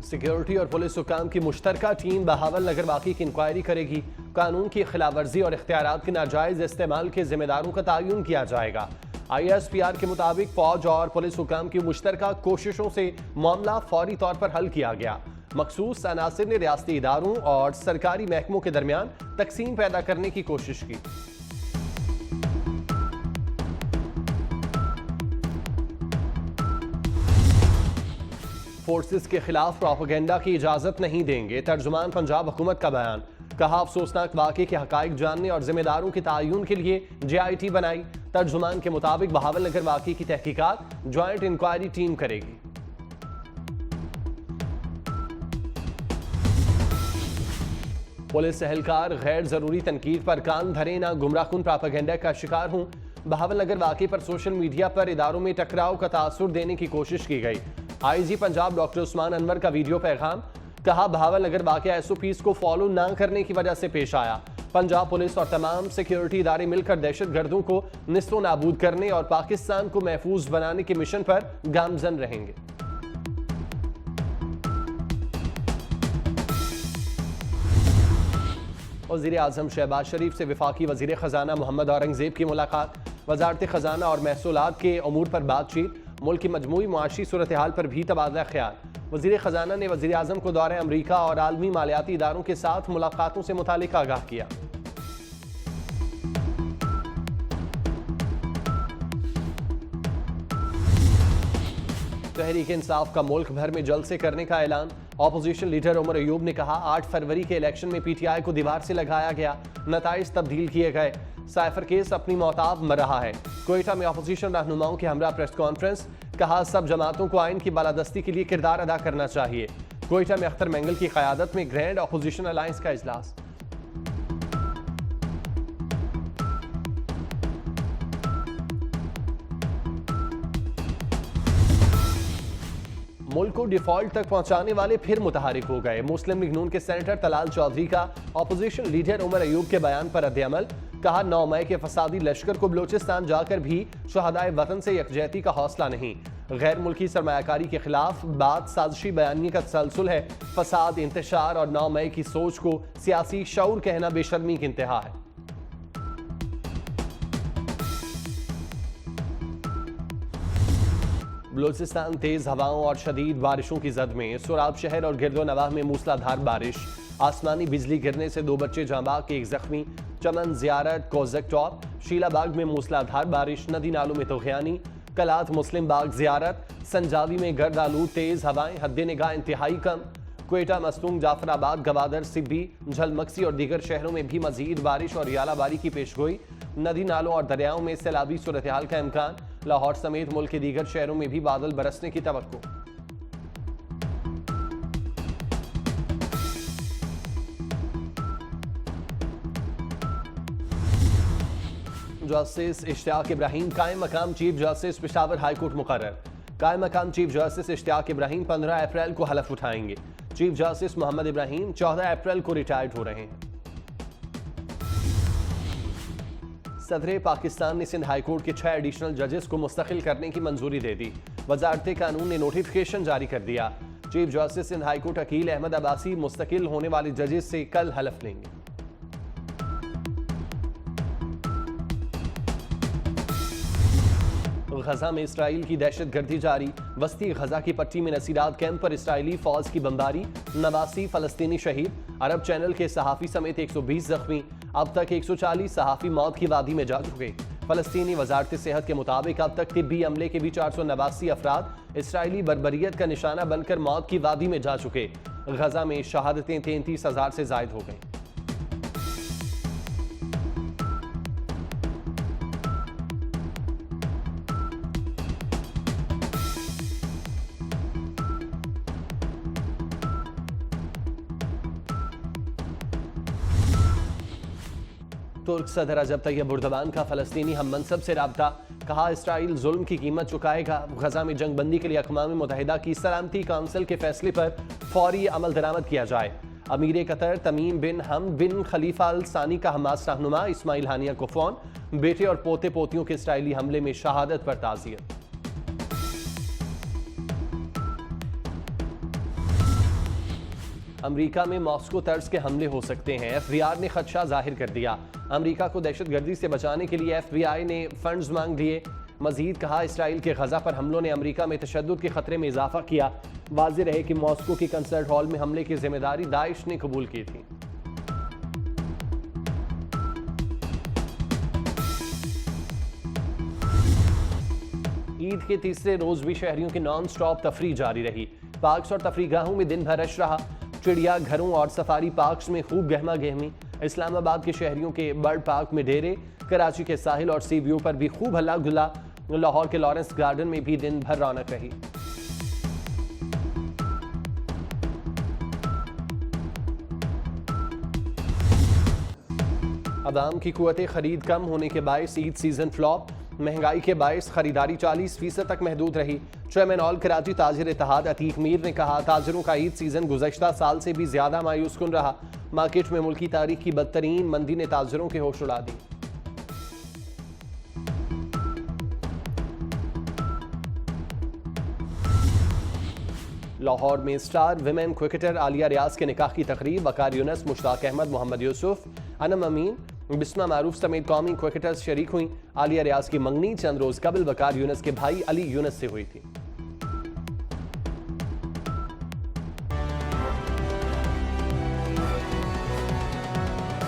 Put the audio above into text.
Security और police हुकाम की मुश्तरका टीम बहावल नगर वाक़ई की इंक्वायरी करेगी। कानून की खिलाफवर्जी और इख्तियारात के नाजायज इस्तेमाल के जिम्मेदारों का तयन किया जाएगा। ISPR के मुताबिक फौज और पुलिस हुकाम की मुश्तरका कोशिशों से मामला फौरी तौर पर हल किया गया। मखसूस अनासिर ने रियासती इदारों और सरकारी महकमों के दरमियान तकसीम पैदा करने की कोशिश की। फोर्सेस के खिलाफ प्रोपेगेंडा की इजाजत नहीं देंगे, तर्जुमान पंजाब हुकूमत का बयान। कहा, अफसोसनाक वाक़े के हकाइक जानने और जिम्मेदारों के तयन के लिए JIT बनाई। तर्जुमान के मुताबिक बहावल नगर वाक़े की तहकीकात ज्वाइंट इंक्वायरी टीम करेगी। पुलिस एहलकार गैर जरूरी तनकीद पर कान धरे ना, गुमराहकुन प्रोपेगेंडा का शिकार हूं। बहावल नगर वाक़े पर सोशल मीडिया पर इदारों में टकराव का तासुर देने की कोशिश की गई। IG पंजाब डॉक्टर उस्मान अनवर का वीडियो पैगाम। कहा, बहावल नगर वाक़या SOPs को फॉलो ना करने की वजह से पेश आया। पंजाब पुलिस और तमाम सिक्योरिटी इदारे मिलकर दहशतगर्दों को निस्तो नाबूद करने और पाकिस्तान को महफूज बनाने के मिशन पर गामजन रहेंगे। वज़ीर आज़म शहबाज शरीफ से वफाकी वज़ीर ख़जाना मोहम्मद औरंगज़ेब की मुलाकात। वज़ारत ख़जाना और महसूलात के अमूर पर बातचीत। मुल्क की मजमूई मुआशी सूरत हाल पर भी तबादला ख्याल। वज़ीर ख़जाना ने वज़ीर आज़म को दौरे अमरीका और आलमी मालियाती इदारों के साथ मुलाकातों से मुतालिक आगाह किया। तहरीक इंसाफ का मुल्क भर में जलसे करने का ऐलान। ऑपोजिशन लीडर उमर अयूब ने कहा, 8 फरवरी के इलेक्शन में PTI को दीवार से लगाया गया, नताइज तब्दील किए गए। साइफर केस अपनी मौताब मर रहा है। कोयटा में ऑपोजिशन रहनुमाओं की हमरा प्रेस कॉन्फ्रेंस। कहा, सब जमातों को आइन की बालादस्ती के लिए किरदार अदा करना चाहिए। कोयटा में अख्तर मेंगल की क़यादत में ग्रैंड ऑपोजिशन अलायंस का इजलास। मुल्क को डिफॉल्ट तक पहुंचाने वाले फिर मुतहरिक हो गए। मुस्लिम लीग नून के सेनेटर तलाल चौधरी का ऑपोजिशन लीडर उमर अयूब के बयान पर रद्द-ए-अमल। कहा, 9 मई के फसादी लश्कर को बलोचिस्तान जाकर भी शुहदाए वतन से यकजहती का हौसला नहीं। गैर मुल्की सरमायाकारी के खिलाफ बात साजिशी बयानी का तसलसल है। फसाद, इंतशार और 9 मई की सोच को सियासी शऊर कहना बेशर्मी की इंतहा है। बलोचिस्तान तेज हवाओं और शदीद बारिशों की जद में। सोराब शहर और गिरदो नवाह में मूसलाधार बारिश। आसमानी बिजली गिरने से 2 बच्चे जांबाग, 1 जख्मी। चमन, जियारत, कोज़क टॉप, शीलाबाग में मूसलाधार बारिश। नदी नालों में तोग़यानी। कलात, मुस्लिम बाग, जियारत, संजावी में गर्द आलूद तेज हवाएं, हद्दे निगाह इंतहाई कम। क्वेटा, मस्तूंग, जाफराबाद, गवादर, सिब्बी, झलमक्सी और दीगर शहरों में भी मजीद बारिश और यालाबारी की पेशगोई। नदी नालों और दरियाओं में सैलाबी सूरत हाल का इम्कान। लाहौर समेत मुल्क के दीगर शहरों में भी बादल बरसने की तवक्को। जस्टिस इश्तियाक इब्राहिम कायम मकाम chief justice Peshawar high court मुकर्रर। कायम मकाम चीफ जस्टिस इश्तियाक इब्राहिम 15 अप्रैल को हलफ उठाएंगे। चीफ जस्टिस मोहम्मद इब्राहिम 14 अप्रैल को रिटायर्ड हो रहे हैं। सदर पाकिस्तान ने सिंध हाईकोर्ट के 6 एडिशनल जजेस को मुस्तकिल करने की मंजूरी दे दी। वजारत कानून ने नोटिफिकेशन जारी कर दिया। Chief justice Sindh high court Aqeel Ahmed Abbasi मुस्तकिल होने वाले जजेस से कल हलफ लेंगे। गजा में इसराइल की दहशतगर्दी जारी। वस्ती गजा की पट्टी में नसीरात कैंप पर इसराइली फौज की बमबारी। 89 फलस्तीनी शहीद। अरब चैनल के सहाफ़ी समेत 120 जख्मी। अब तक 140 सहाफ़ी मौत की वादी में जा चुके। फलस्तीनी वजारत सेहत के मुताबिक अब तक तिब्बी अमले के भी 489 अफराद इसराइली बर्बरियत का निशाना बनकर मौत की वादी में जा चुके। गजा में शहादतें 33,000 से जायद हो गई। तुर्क सदर रजब तैयब एर्दोगान का फलस्तीनी हम मनसब से राब्ता। कहा, इसराइल जुल्म की कीमत चुकाएगा। गजा में जंग बंदी के लिए अक़वाम मुत्तहिदा की सलामती काउंसिल के फैसले पर फौरी अमल दरामद किया जाए। अमीर कतर तमीम बिन हमद बिन खलीफा अल सानी का हमास रहनुमा इस्माइल हानिया को फ़ोन। बेटे और पोते पोतियों के इसराइली हमले में शहादत पर ताज़ियत। अमेरिका में मॉस्को तर्ज के हमले हो सकते हैं। एफबीआई ने खदशा जाहिर कर दिया। अमेरिका को दहशतगर्दी से बचाने के लिए एफबीआई ने फंड्स मांग लिए। मजीद कहा, इसराइल के गजा पर हमलों ने अमेरिका में तशद्दुद के खतरे में इजाफा किया। वाज़ेह रहे कि मॉस्को की कंसर्ट हॉल में हमले की जिम्मेदारी दाइश ने कबूल की थी। ईद के तीसरे रोज भी शहरियों की नॉन स्टॉप तफरीह जारी रही। पार्क्स और तफरीहगाहों में दिन भर रश रहा। चिड़िया घरों और सफारी पार्क्स में खूब गहमा गहमी। इस्लामाबाद के शहरियों के बर्ड पार्क में डेरे, कराची के साहिल और सी व्यू पर भी खूब हल्ला गुल्ला। लाहौर के लॉरेंस गार्डन में भी दिन भर रौनक रही। अवाम की कुव्वत खरीद कम होने के बायस ईद सीजन फ्लॉप। महंगाई के बायस खरीदारी 40% तक महदूद रही। चेयरमैन ऑल कराची ताजिर इत्तेहाद अतीक मीर ने कहा, ताजिरों का ईद सीजन गुज़श्ता साल से भी ज्यादा मायूस कुन रहा। मार्केट में मुल्की तारीख की बदतरीन मंदी ने ताजिरों के होश उड़ा दी। लाहौर में स्टार विमेन क्रिकेटर आलिया रियाज के निकाह की तकरीब। वकार यूनस, मुश्ताक अहमद, मोहम्मद यूसुफ, अनम अमीन, बिस्मा मारूफ समेत कौमी क्रिकेटर्स शरीक हुई। आलिया रियाज की मंगनी चंद रोज कबल वकार यूनस के भाई अली यूनस से हुई थी।